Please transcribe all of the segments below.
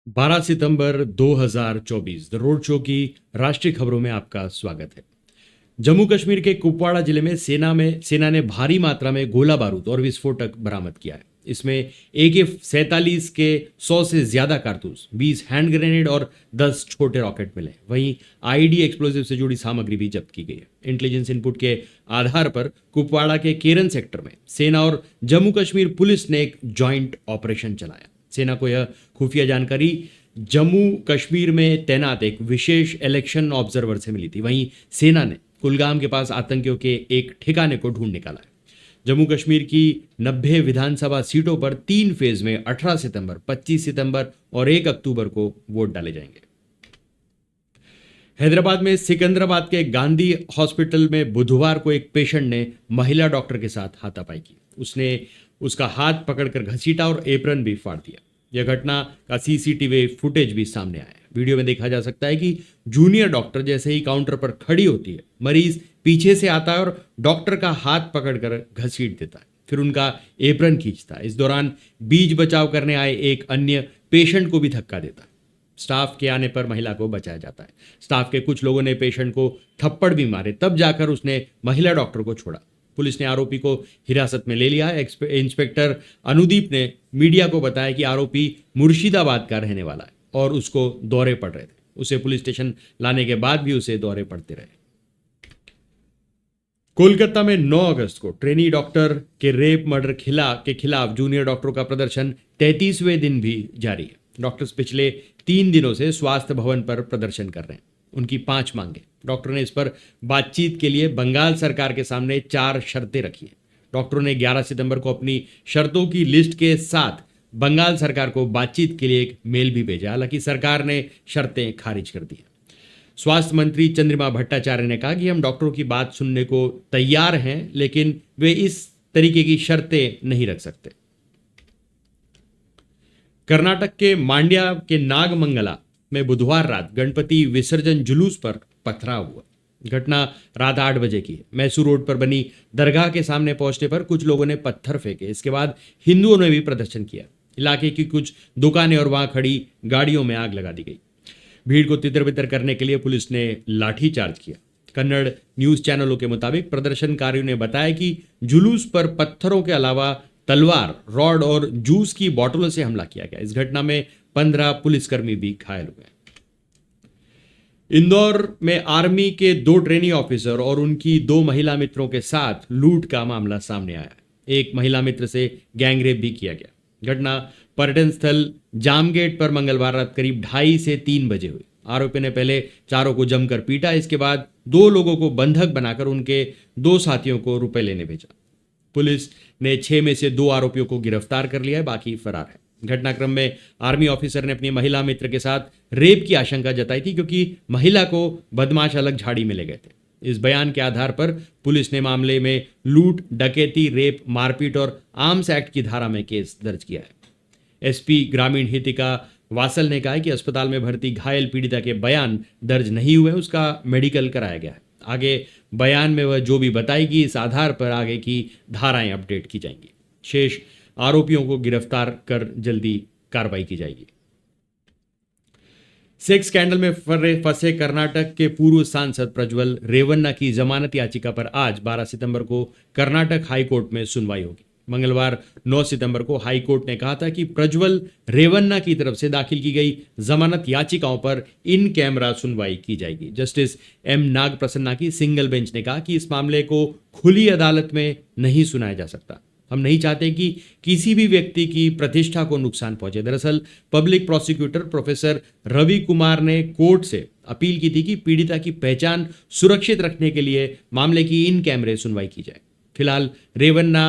12 September 2024 the road show की राष्ट्रीय खबरों में आपका स्वागत है। जम्मू कश्मीर के कुपवाड़ा जिले में सेना ने भारी मात्रा में गोला बारूद और विस्फोटक बरामद किया है। इसमें AK-47 के 100 से ज्यादा कारतूस, 20 हैंड ग्रेनेड और 10 छोटे रॉकेट मिले। वहीं IED एक्सप्लोजिव से जुड़ी सामग्री भी जब्त की गई है। इंटेलिजेंस इनपुट के आधार पर कुपवाड़ा के केरन सेक्टर में सेना और जम्मू कश्मीर पुलिस ने एक जॉइंट ऑपरेशन चलाया। सेना को यह खुफिया जानकारी जम्मू कश्मीर में तैनात एक विशेष इलेक्शन ऑब्जर्वर से मिली थी। वहीं सेना ने कुलगाम के पास आतंकियों के एक ठिकाने को ढूंढ निकाला है। जम्मू कश्मीर की 90 विधानसभा सीटों पर 3 फेज में 18 सितंबर, 25 सितंबर और 1 अक्टूबर को वोट डाले जाएंगे। हैदराबाद में सिकंदराबाद के गांधी हॉस्पिटल में बुधवार को एक पेशेंट ने महिला डॉक्टर के साथ हाथापाई की। उसने उसका हाथ पकड़कर घसीटा और एप्रन भी फाड़ दिया। यह घटना का CCTV फुटेज भी सामने आया है। वीडियो में देखा जा सकता है कि जूनियर डॉक्टर जैसे ही काउंटर पर खड़ी होती है, मरीज पीछे से आता है और डॉक्टर का हाथ पकड़कर घसीट देता है, फिर उनका एप्रन खींचता है। इस दौरान बीच बचाव करने आए एक अन्य पेशेंट को भी धक्का देता है। स्टाफ के आने पर महिला को बचाया जाता है। स्टाफ के कुछ लोगों ने पेशेंट को थप्पड़ भी मारे, तब जाकर उसने महिला डॉक्टर को छोड़ा। पुलिस ने आरोपी को हिरासत में ले लिया है। इंस्पेक्टर अनुदीप ने मीडिया को बताया कि आरोपी मुर्शिदाबाद का रहने वाला है और उसको दौरे पड़ रहे थे। उसे पुलिस स्टेशन लाने के बाद भी उसे दौरे पड़ते रहे। कोलकाता में 9 अगस्त को ट्रेनी डॉक्टर के रेप मर्डर के खिलाफ जूनियर डॉक्टरों का प्रदर्शन 33वें दिन भी जारी है। डॉक्टर्स पिछले 3 दिनों से स्वास्थ्य भवन पर प्रदर्शन कर रहे हैं। उनकी 5 मांगे। डॉक्टर ने इस पर बातचीत के लिए बंगाल सरकार के सामने 4 शर्तें रखी हैं। डॉक्टरों ने 11 सितंबर को अपनी शर्तों की लिस्ट के साथ बंगाल सरकार को बातचीत के लिए एक मेल भी भेजा। हालांकि सरकार ने शर्तें खारिज कर दी। स्वास्थ्य मंत्री चंद्रिमा भट्टाचार्य ने कहा कि हम डॉक्टरों की बात सुनने को तैयार हैं, लेकिन वे इस तरीके की शर्तें नहीं रख सकते। कर्नाटक के मांड्या के नागमंगला में बुधवार रात गणपति विसर्जन जुलूस पर पथराव हुआ। घटना रात 8 बजे की है। मैसूर रोड पर बनी दरगाह के सामने पहुंचने पर कुछ लोगों ने पत्थर फेंके। इसके बाद हिंदुओं ने भी प्रदर्शन किया। इलाके की कुछ दुकानें और वहां खड़ी गाड़ियों में आग लगा दी गई। भीड़ को तितर-बितर करने के लिए पुलिस ने लाठीचार्ज किया। कन्नड़ न्यूज चैनलों के मुताबिक प्रदर्शनकारियों ने बताया कि जुलूस पर पत्थरों के अलावा तलवार, रॉड और जूस की बोतलों से हमला किया गया। इस घटना में 15 पुलिसकर्मी भी घायल हुए। इंदौर में आर्मी के 2 ट्रेनी ऑफिसर और उनकी 2 महिला मित्रों के साथ लूट का मामला सामने आया है। एक महिला मित्र से गैंगरेप भी किया गया। घटना पर्यटन स्थल जामगेट पर मंगलवार रात करीब 2:30 से 3 बजे हुई। आरोपी ने पहले चारों को जमकर पीटा। इसके बाद 2 लोगों को बंधक बनाकर उनके 2 साथियों को रुपए लेने भेजा। पुलिस ने 6 में से 2 आरोपियों को गिरफ्तार कर लिया है, बाकी फरार है। घटनाक्रम में आर्मी ऑफिसर ने अपनी महिला मित्र के साथ रेप की आशंका जताई थी, क्योंकि महिला को बदमाश अलग झाड़ी में ले गए थे। इस बयान के आधार पर पुलिस ने मामले में लूट, डकैती, रेप, मारपीट और आर्म्स एक्ट की धारा में केस दर्ज किया है। SP ग्रामीण हितिका वासल ने कहा कि अस्पताल में भर्ती घायल पीड़िता के बयान दर्ज नहीं हुए, उसका मेडिकल कराया गया है। आगे बयान में वह जो भी बताएगी, इस आधार पर आगे की धाराएं अपडेट की जाएंगी। शेष आरोपियों को गिरफ्तार कर जल्दी कार्रवाई की जाएगी। सेक्स स्कैंडल में फंसे कर्नाटक के पूर्व सांसद प्रज्वल रेवन्ना की जमानत याचिका पर आज 12 सितंबर को कर्नाटक हाईकोर्ट में सुनवाई होगी। मंगलवार 9 सितंबर को हाईकोर्ट ने कहा था कि प्रज्वल रेवन्ना की तरफ से दाखिल की गई जमानत याचिकाओं पर इन कैमरा सुनवाई की जाएगी। जस्टिस M नाग प्रसन्ना की सिंगल बेंच ने कहा कि इस मामले को खुली अदालत में नहीं सुनाया जा सकता। हम नहीं चाहते कि किसी भी व्यक्ति की प्रतिष्ठा को नुकसान पहुंचे। दरअसल public prosecutor professor Ravi Kumar ने कोर्ट से अपील की थी कि पीड़िता की पहचान सुरक्षित रखने के लिए मामले की इन कैमरे सुनवाई की जाए। फिलहाल रेवन्ना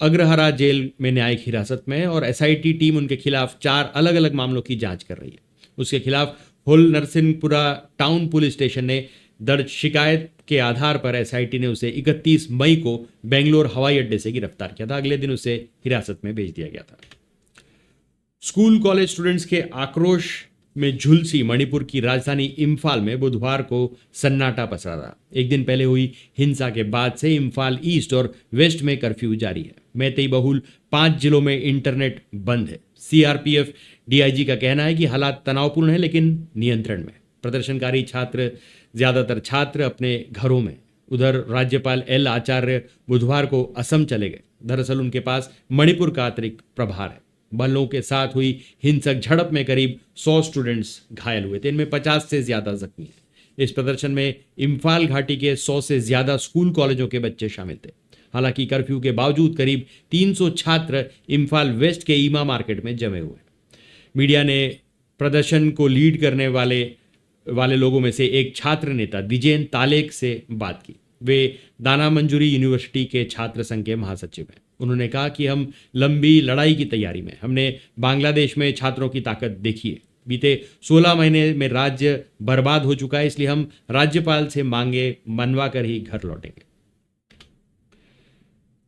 अग्रहरा जेल में न्यायिक हिरासत में है और SIT टीम उनके खिलाफ 4 अलग अलग मामलों की जांच कर रही है। उसके खिलाफ Hole Narasipura town police station ने दर्ज शिकायत के आधार पर SIT ने उसे 31 मई को बेंगलोर हवाई अड्डे से गिरफ्तार किया था। अगले दिन उसे हिरासत में भेज दिया गया था। स्कूल कॉलेज स्टूडेंट्स के आक्रोश में झुलसी मणिपुर की राजधानी इम्फाल में बुधवार को सन्नाटा पसरा रहा। एक दिन पहले हुई हिंसा के बाद से इम्फाल ईस्ट और वेस्ट में कर्फ्यू जारी है। मैतेई बहुल 5 जिलों में इंटरनेट बंद है। CRPF डीआईजी का कहना है कि हालात तनावपूर्ण है लेकिन नियंत्रण में। प्रदर्शनकारी छात्र, ज्यादातर छात्र अपने घरों में। उधर राज्यपाल एल आचार्य बुधवार को असम चले गए। दरअसल उनके पास मणिपुर का अतिरिक्त प्रभार है। बलों के साथ हुई हिंसक झड़प में करीब 100 स्टूडेंट्स घायल हुए थे, इनमें 50 से ज्यादा जख्मी हैं। इस प्रदर्शन में इम्फाल घाटी के 100 से ज्यादा स्कूल कॉलेजों के बच्चे शामिल थे। हालांकि कर्फ्यू के बावजूद करीब 300 छात्र इम्फाल वेस्ट के ईमा मार्केट में जमे हुए। मीडिया ने प्रदर्शन को लीड करने वाले लोगों में से एक छात्र नेता दिजेन तालेक से बात की। वे दाना मंजूरी यूनिवर्सिटी के छात्र संघ के महासचिव हैं। उन्होंने कहा कि हम लंबी लड़ाई की तैयारी में, हमने बांग्लादेश में छात्रों की ताकत देखी है। बीते 16 महीने में राज्य बर्बाद हो चुका है, इसलिए हम राज्यपाल से मांगे मनवा कर ही घर लौटेंगे।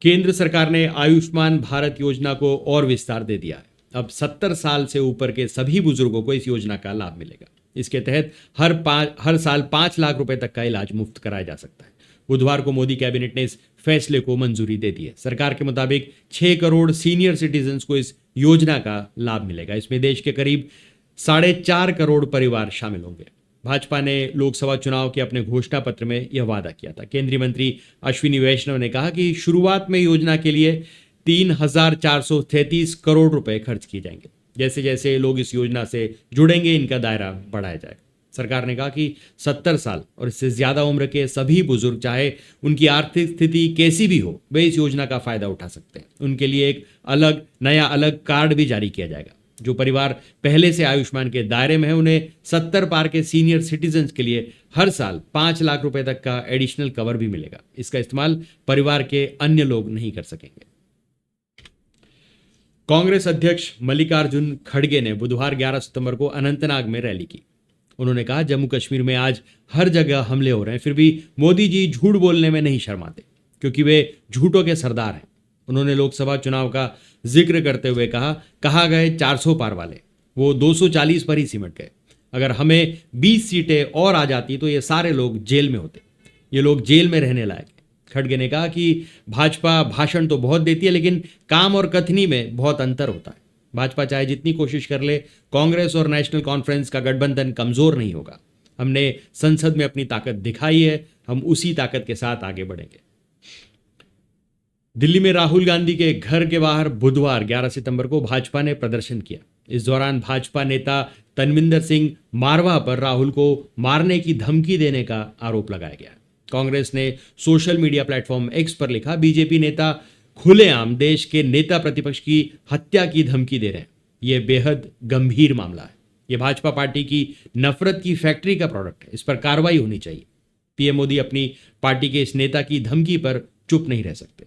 केंद्र सरकार ने आयुष्मान भारत योजना को और विस्तार दे दिया है। अब 70 साल से ऊपर के सभी बुजुर्गों को इस योजना का लाभ मिलेगा। इसके तहत हर साल 5 लाख रुपए तक का इलाज मुफ्त कराया जा सकता है। बुधवार को मोदी कैबिनेट ने इस फैसले को मंजूरी दे दी है। सरकार के मुताबिक 6 करोड़ सीनियर सिटीजन्स को इस योजना का लाभ मिलेगा। इसमें देश के करीब 4.5 करोड़ परिवार शामिल होंगे। भाजपा ने लोकसभा चुनाव के अपने घोषणा पत्र में यह वादा किया था। केंद्रीय मंत्री अश्विनी वैष्णव ने कहा कि शुरुआत में योजना के लिए 3,433 करोड़ रुपए खर्च किए जाएंगे। जैसे जैसे लोग इस योजना से जुड़ेंगे, इनका दायरा बढ़ाया जाएगा। सरकार ने कहा कि 70 साल और इससे ज्यादा उम्र के सभी बुजुर्ग, चाहे उनकी आर्थिक स्थिति कैसी भी हो, वे इस योजना का फायदा उठा सकते हैं। उनके लिए एक अलग कार्ड भी जारी किया जाएगा। जो परिवार पहले से आयुष्मान के दायरे में है, उन्हें 70 पार के सीनियर सिटीजन्स के लिए हर साल 5 लाख रुपए तक का एडिशनल कवर भी मिलेगा। इसका इस्तेमाल परिवार के अन्य लोग नहीं कर सकेंगे। कांग्रेस अध्यक्ष मल्लिकार्जुन खड़गे ने बुधवार 11 सितंबर को अनंतनाग में रैली की। उन्होंने कहा, जम्मू कश्मीर में आज हर जगह हमले हो रहे हैं, फिर भी मोदी जी झूठ बोलने में नहीं शर्माते, क्योंकि वे झूठों के सरदार हैं। उन्होंने लोकसभा चुनाव का जिक्र करते हुए कहा गए 400 पार वाले, वो 240 पर ही सिमट गए। अगर हमें 20 सीटें और आ जाती तो ये सारे लोग जेल में होते। ये लोग जेल में रहने लायक। खड़गे ने कहा कि भाजपा भाषण तो बहुत देती है, लेकिन काम और कथनी में बहुत अंतर होता है। भाजपा चाहे जितनी कोशिश कर ले, कांग्रेस और नेशनल कॉन्फ्रेंस का गठबंधन कमजोर नहीं होगा। हमने संसद में अपनी ताकत दिखाई है, हम उसी ताकत के साथ आगे बढ़ेंगे। दिल्ली में राहुल गांधी के घर के बाहर बुधवार 11 सितंबर को भाजपा ने प्रदर्शन किया। इस दौरान भाजपा नेता तनविंदर सिंह मारवा पर राहुल को मारने की धमकी देने का आरोप लगाया गया। कांग्रेस ने सोशल मीडिया प्लेटफॉर्म एक्स पर लिखा, बीजेपी नेता खुलेआम देश के नेता प्रतिपक्ष की हत्या की धमकी दे रहे हैं। यह बेहद गंभीर मामला है। यह भाजपा पार्टी की नफरत की फैक्ट्री का प्रोडक्ट है। इस पर कार्रवाई होनी चाहिए। पीएम मोदी अपनी पार्टी के इस नेता की धमकी पर चुप नहीं रह सकते।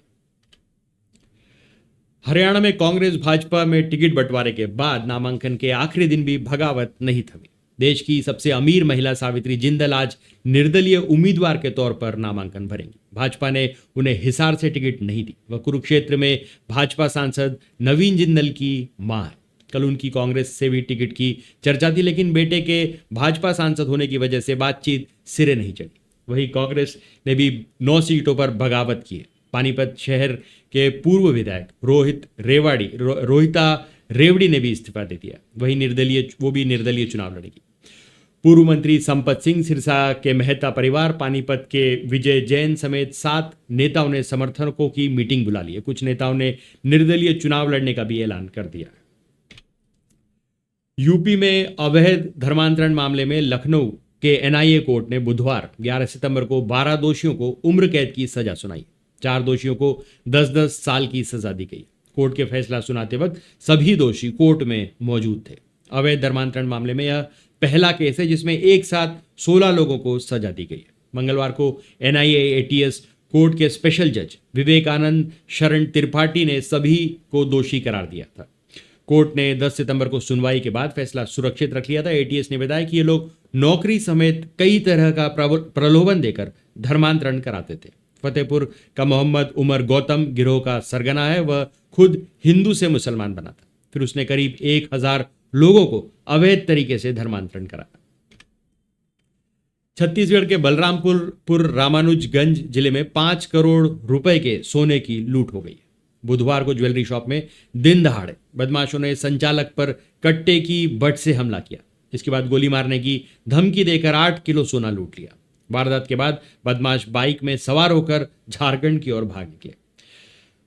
हरियाणा में कांग्रेस भाजपा में टिकट बंटवारे के बाद नामांकन के आखिरी दिन भी बगावत नहीं थमी। देश की सबसे अमीर महिला सावित्री जिंदल आज निर्दलीय उम्मीदवार के तौर पर नामांकन भरेंगी। भाजपा ने उन्हें हिसार से टिकट नहीं दी। वह कुरुक्षेत्र में भाजपा सांसद नवीन जिंदल की मां है। कल उनकी कांग्रेस से भी टिकट की चर्चा थी, लेकिन बेटे के भाजपा सांसद होने की वजह से बातचीत सिरे नहीं चढ़ी। वहीं कांग्रेस ने भी 9 सीटों पर बगावत की है। पानीपत शहर के पूर्व विधायक रोहिता रेवड़ी ने भी इस्तीफा दे दिया। वही निर्दलीय चुनाव लड़ेगी। पूर्व मंत्री संपत सिंह, सिरसा के मेहता परिवार, पानीपत के विजय जैन समेत 7 नेताओं ने समर्थकों की मीटिंग बुला ली है। कुछ नेताओं ने निर्दलीय चुनाव लड़ने का भी ऐलान कर दिया। यूपी में अवैध धर्मांतरण मामले में लखनऊ के एनआईए कोर्ट ने बुधवार 11 सितंबर को 12 दोषियों को उम्र कैद की सजा सुनाई। 4 दोषियों को 10-10 साल की सजा दी गई। कोर्ट के फैसला सुनाते वक्त सभी दोषी कोर्ट में मौजूद थे। अवैध धर्मांतरण मामले में यह पहला केस है जिसमें एक साथ 16 लोगों को सजा दी गई है। मंगलवार को एनआईए एटीएस कोर्ट के स्पेशल जज विवेकानंद शरण त्रिपाठी ने सभी को दोषी करार दिया था। कोर्ट ने 10 सितंबर को सुनवाई के बाद फैसला सुरक्षित रख लिया था। एटीएस ने बताया कि ये लोग नौकरी समेत कई तरह का प्रलोभन देकर धर्मांतरण कराते थे। फतेहपुर का मोहम्मद उमर गौतम गिरोह का सरगना है। वह खुद हिंदू से मुसलमान बना था, फिर उसने करीब 1000 लोगों को अवैध तरीके से धर्मांतरण कराया। छत्तीसगढ़ के बलरामपुर रामानुजगंज जिले में 5 करोड़ रुपए के सोने की लूट हो गई। बुधवार को ज्वेलरी शॉप में दिन दहाड़े बदमाशों ने संचालक पर कट्टे की बट से हमला किया। इसके बाद गोली मारने की धमकी देकर 8 किलो सोना लूट लिया। वारदात के बाद बदमाश बाइक में सवार होकर झारखंड की ओर भाग निकले।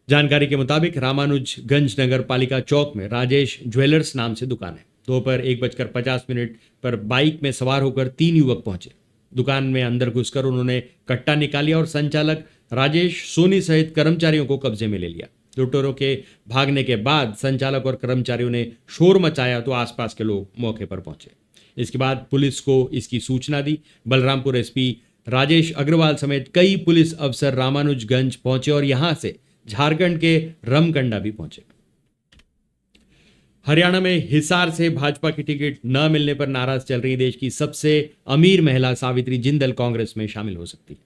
जानकारी के मुताबिक रामानुजगंज नगर पालिका चौक में राजेश ज्वेलर्स नाम से दुकान है। दोपहर 1:50 पर बाइक में सवार होकर 3 युवक पहुंचे। दुकान में अंदर घुसकर उन्होंने कट्टा निकालिया और संचालक राजेश सोनी सहित कर्मचारियों को कब्जे में ले लिया। लुटेरों के भागने के बाद संचालक और कर्मचारियों ने शोर मचाया तो आसपास के लोग मौके पर पहुंचे। इसके बाद पुलिस को इसकी सूचना दी। बलरामपुर एसपी राजेश अग्रवाल समेत कई पुलिस अफसर रामानुजगंज पहुंचे और यहां से झारखंड के रमकंडा भी पहुंचे। हरियाणा में हिसार से भाजपा की टिकट न मिलने पर नाराज चल रही देश की सबसे अमीर महिला सावित्री जिंदल कांग्रेस में शामिल हो सकती है।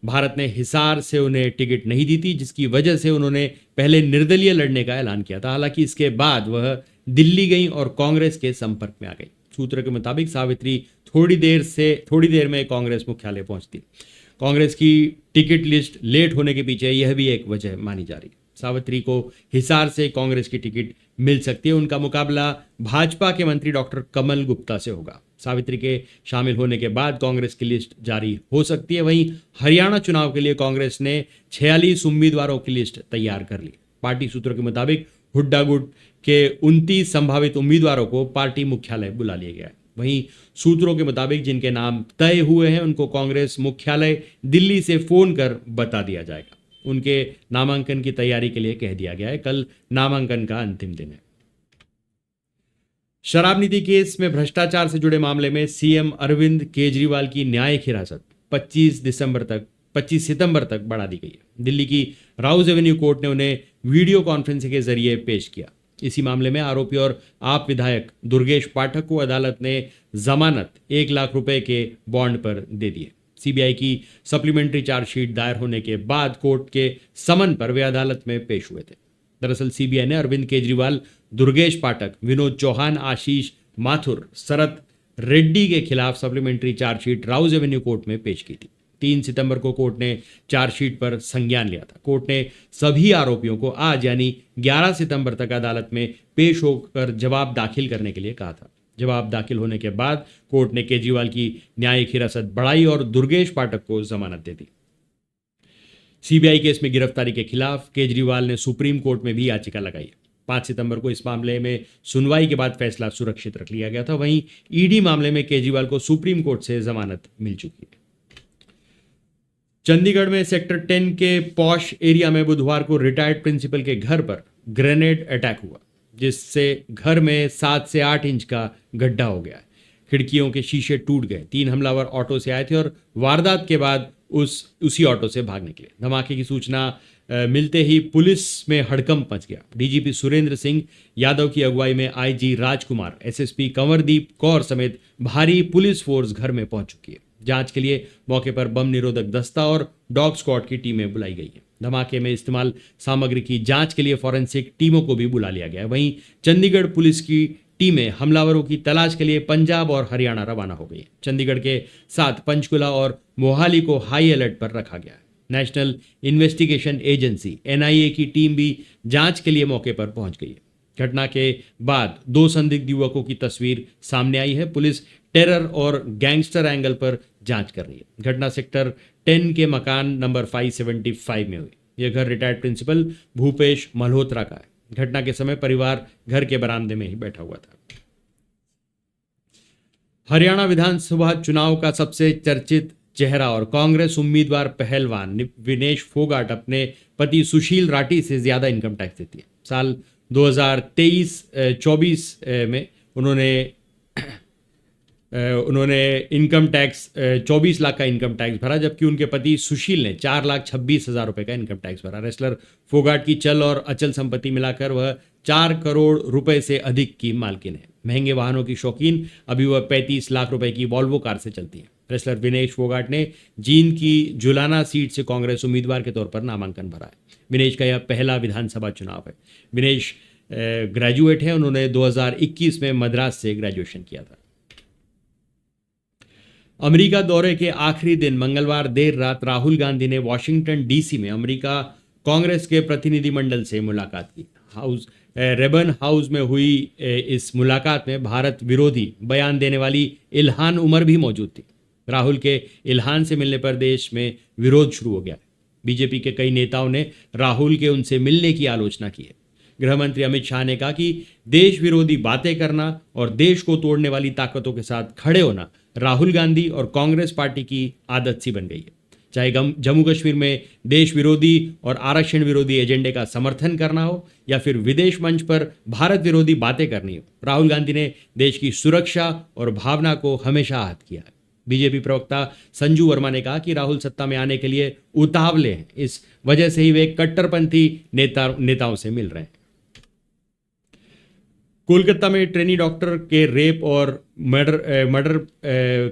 भारत ने हिसार से उन्हें टिकट नहीं दी थी, जिसकी वजह से उन्होंने पहले निर्दलीय लड़ने का ऐलान किया था। हालांकि इसके बाद वह दिल्ली गई और कांग्रेस के संपर्क में आ गई। सूत्रों के मुताबिक सावित्री थोड़ी देर में कांग्रेस मुख्यालय पहुंचती। कांग्रेस की टिकट लिस्ट लेट होने के पीछे यह भी एक वजह मानी जा रही है। सावित्री को हिसार से कांग्रेस की टिकट मिल सकती है। उनका मुकाबला भाजपा के मंत्री डॉक्टर कमल गुप्ता से होगा। सावित्री के शामिल होने के बाद कांग्रेस की लिस्ट जारी हो सकती है। वहीं हरियाणा चुनाव के लिए कांग्रेस ने 46 उम्मीदवारों की लिस्ट तैयार कर ली। पार्टी सूत्रों के मुताबिक हुड्डा गुट के 29 संभावित उम्मीदवारों को पार्टी मुख्यालय बुला लिया गया है। वहीं सूत्रों के मुताबिक जिनके नाम तय हुए हैं उनको कांग्रेस मुख्यालय दिल्ली से फोन कर बता दिया जाएगा। उनके नामांकन की तैयारी के लिए कह दिया गया है। कल नामांकन का अंतिम दिन है। शराब नीति केस में भ्रष्टाचार से जुड़े मामले में सीएम अरविंद केजरीवाल की न्यायिक हिरासत 25 सितंबर तक बढ़ा दी गई है। दिल्ली की राउज एवेन्यू कोर्ट ने उन्हें वीडियो कॉन्फ्रेंसिंग के जरिए पेश किया। इसी मामले में आरोपी और आप विधायक दुर्गेश पाठक को अदालत ने जमानत 1 लाख रुपए के बॉन्ड पर दे दिए। सीबीआई की सप्लीमेंट्री चार्जशीट दायर होने के बाद कोर्ट के समन पर वे अदालत में पेश हुए थे। दरअसल सीबीआई ने अरविंद केजरीवाल, दुर्गेश पाठक, विनोद चौहान, आशीष माथुर, शरत रेड्डी के खिलाफ supplementary chargesheet Rouse Avenue court में पेश की थी। 3 सितंबर को कोर्ट ने चार्जशीट पर संज्ञान लिया था। कोर्ट ने सभी आरोपियों को आज यानी 11 सितंबर तक अदालत में पेश होकर जवाब दाखिल करने के लिए कहा था। जवाब दाखिल होने के बाद कोर्ट ने केजरीवाल की न्यायिक हिरासत बढ़ाई और दुर्गेश पाठक को जमानत दे दी। सीबीआई केस में गिरफ्तारी के खिलाफ केजरीवाल ने सुप्रीम कोर्ट में भी याचिका लगाई। 5 सितंबर को इस मामले में सुनवाई के बाद फैसला सुरक्षित रख लिया गया था। वहीं ईडी मामले में केजरीवाल को सुप्रीम कोर्ट से जमानत मिल चुकी है। चंडीगढ़ में सेक्टर 10 के पॉश एरिया में बुधवार को रिटायर्ड प्रिंसिपल के घर पर ग्रेनेड अटैक हुआ, जिससे घर में 7 से 8 इंच का गड्ढा हो गया। खिड़कियों के शीशे टूट गए। 3 हमलावर ऑटो से आए थे और वारदात के बाद उसी ऑटो से भाग निकले। धमाके की सूचना मिलते ही पुलिस में हड़कंप मच गया। डीजीपी सुरेंद्र सिंह यादव की अगुवाई में आईजी राजकुमार, एसएसपी कंवरदीप कौर समेत भारी पुलिस फोर्स घर में पहुंच चुकी है। जांच के लिए मौके पर बम निरोधक दस्ता और डॉग स्क्वाड की टीमें बुलाई गई हैं। धमाके में इस्तेमाल सामग्री की जांच के लिए फॉरेंसिक टीमों को भी बुला लिया गया है। वहीं चंडीगढ़ पुलिस की टीमें हमलावरों की तलाश के लिए पंजाब और हरियाणा रवाना हो गई। चंडीगढ़ के साथ पंचकुला और मोहाली को हाई अलर्ट पर रखा गया है। नेशनल इन्वेस्टिगेशन एजेंसी एनआईए की टीम भी जांच के लिए मौके पर पहुंच गई है। घटना के बाद 2 संदिग्ध युवकों की तस्वीर सामने आई है। पुलिस टेरर और गैंगस्टर एंगल पर जांच कर रही है। घटना सेक्टर 10 के मकान नंबर 575 में हुई। यह घर रिटायर्ड प्रिंसिपल भूपेश मल्होत्रा का है। घटना के समय परिवार घर के बरामदे में ही बैठा हुआ था। हरियाणा विधानसभा चुनाव का सबसे चर्चित चेहरा और कांग्रेस उम्मीदवार पहलवान विनेश फोगाट अपने पति सुशील राठी से ज्यादा इनकम टैक्स देती है। साल 2023-24 में उन्होंने इनकम टैक्स 24 लाख का इनकम टैक्स भरा, जबकि उनके पति सुशील ने 4,26,000 रुपए का इनकम टैक्स भरा। रेसलर फोगाट की चल और अचल संपत्ति मिलाकर वह 4 करोड़ रुपए से अधिक की मालकिन है। महंगे वाहनों की शौकीन, अभी वह 35 लाख रुपए की वॉल्वो कार से चलती है। रेसलर विनेश फोगाट ने जींद की जुलाना सीट से कांग्रेस उम्मीदवार के तौर पर नामांकन भरा है। विनेश का यह पहला विधानसभा चुनाव है। विनेश ग्रेजुएट है। उन्होंने 2021 में मद्रास से ग्रेजुएशन किया था। अमेरिका दौरे के आखिरी दिन मंगलवार देर रात राहुल गांधी ने वॉशिंगटन डीसी में अमेरिका कांग्रेस के प्रतिनिधिमंडल से मुलाकात की। रेबन हाउस में हुई इस मुलाकात में भारत विरोधी बयान देने वाली इल्हान उमर भी मौजूद थी। राहुल के इल्हान से मिलने पर देश में विरोध शुरू हो गया। बीजेपी के कई नेताओं ने राहुल के उनसे मिलने की आलोचना की है। गृह मंत्री अमित शाह ने कहा कि देश विरोधी बातें करना और देश को तोड़ने वाली ताकतों के साथ खड़े होना राहुल गांधी और कांग्रेस पार्टी की आदत सी बन गई है। चाहे जम्मू कश्मीर में देश विरोधी और आरक्षण विरोधी एजेंडे का समर्थन करना हो या फिर विदेश मंच पर भारत विरोधी बातें करनी हो, राहुल गांधी ने देश की सुरक्षा और भावना को हमेशा आहत किया है। बीजेपी प्रवक्ता संजू वर्मा ने कहा कि राहुल सत्ता में आने के लिए उतावले हैं, इस वजह से ही वे कट्टरपंथी नेताओं से मिल रहे हैं। कोलकाता में ट्रेनी डॉक्टर के रेप और मर्डर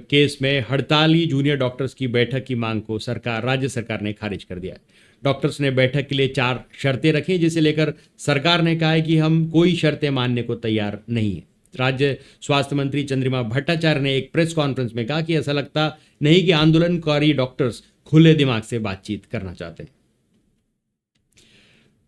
केस में हड़ताली जूनियर डॉक्टर्स की बैठक की मांग को राज्य सरकार ने खारिज कर दिया है। डॉक्टर्स ने बैठक के लिए 4 शर्तें रखी, जिसे लेकर सरकार ने कहा है कि हम कोई शर्तें मानने को तैयार नहीं है। राज्य स्वास्थ्य मंत्री चंद्रिमा भट्टाचार्य ने एक प्रेस कॉन्फ्रेंस में कहा कि ऐसा लगता नहीं कि आंदोलनकारी डॉक्टर्स खुले दिमाग से बातचीत करना चाहते हैं।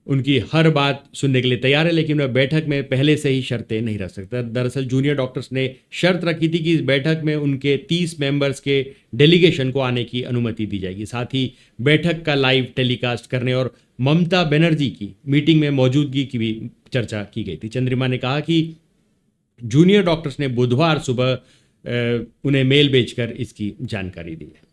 उनकी हर बात सुनने के लिए तैयार है, लेकिन वह बैठक में पहले से ही शर्तें नहीं रख सकता। दरअसल जूनियर डॉक्टर्स ने शर्त रखी थी कि इस बैठक में उनके 30 मेंबर्स के डेलीगेशन को आने की अनुमति दी जाएगी। साथ ही बैठक का लाइव टेलीकास्ट करने और ममता बनर्जी की मीटिंग में मौजूदगी की भी चर्चा की गई थी। चंद्रिमा ने कहा कि जूनियर डॉक्टर्स ने बुधवार सुबह उन्हें मेल भेजकर इसकी जानकारी दी है।